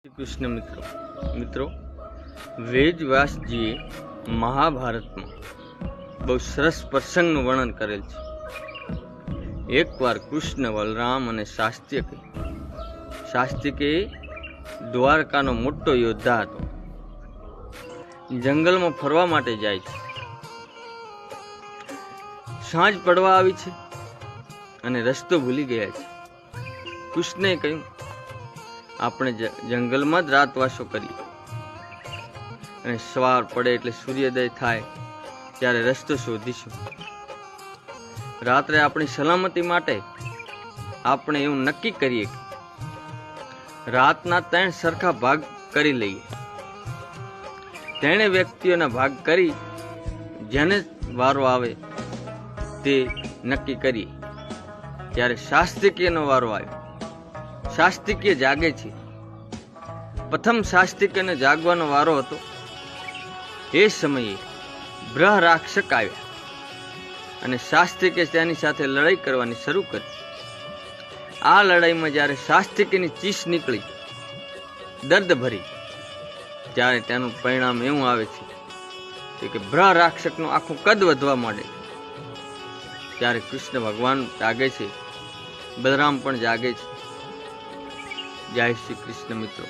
કૃષ્ણ મિત્રો વેદ વ્યાસજીએ મહાભારતમાં બહુ સરસ પ્રસંગનું વર્ણન કરેલ છે। એકવાર કૃષ્ણ, બલરામ અને શાસ્ત્રિકે દ્વારકાનો મોટો યોદ્ધા હતો। જંગલમાં ફરવા માટે જાય છે। સાંજ પડવા આવી છે અને રસ્તો ભૂલી ગયા છે। કૃષ્ણએ કહ્યું, આપણે જંગલમાં જ રાતવાસો કરીએ અને સવાર પડે એટલે સૂર્યોદય થાય ત્યારે રસ્તો શોધીશું। રાત્રે આપણી સલામતી માટે આપણે એવું નક્કી કરીએ કે રાતના 3 સરખા ભાગ કરી લઈએ। 3 વ્યક્તિઓના ભાગ કરી જેને વારો આવે તે નક્કી કરીએ। ત્યારે શાસ્ત્રિકીયનો વારો આવ્યો। શાસ્ત્રિકીય જાગે છે। પ્રથમ શાસ્ત્રિકીયને જાગવાનો વારો હતો। એ સમયે બ્રહ રાક્ષક આવ્યા અને શાસ્ત્રિકે તેની સાથે લડાઈ કરવાની શરૂ કરી। આ લડાઈમાં જ્યારે શાસ્ત્રિકીની ચીસ નીકળી દર્દ ભરી, ત્યારે તેનું પરિણામ એવું આવે છે કે બ્રહ રાક્ષકનું આખું કદ વધવા માંડે। ત્યારે કૃષ્ણ ભગવાન જાગે છે, બલરામ પણ જાગે છે। જય શ્રી કૃષ્ણ મિત્રો।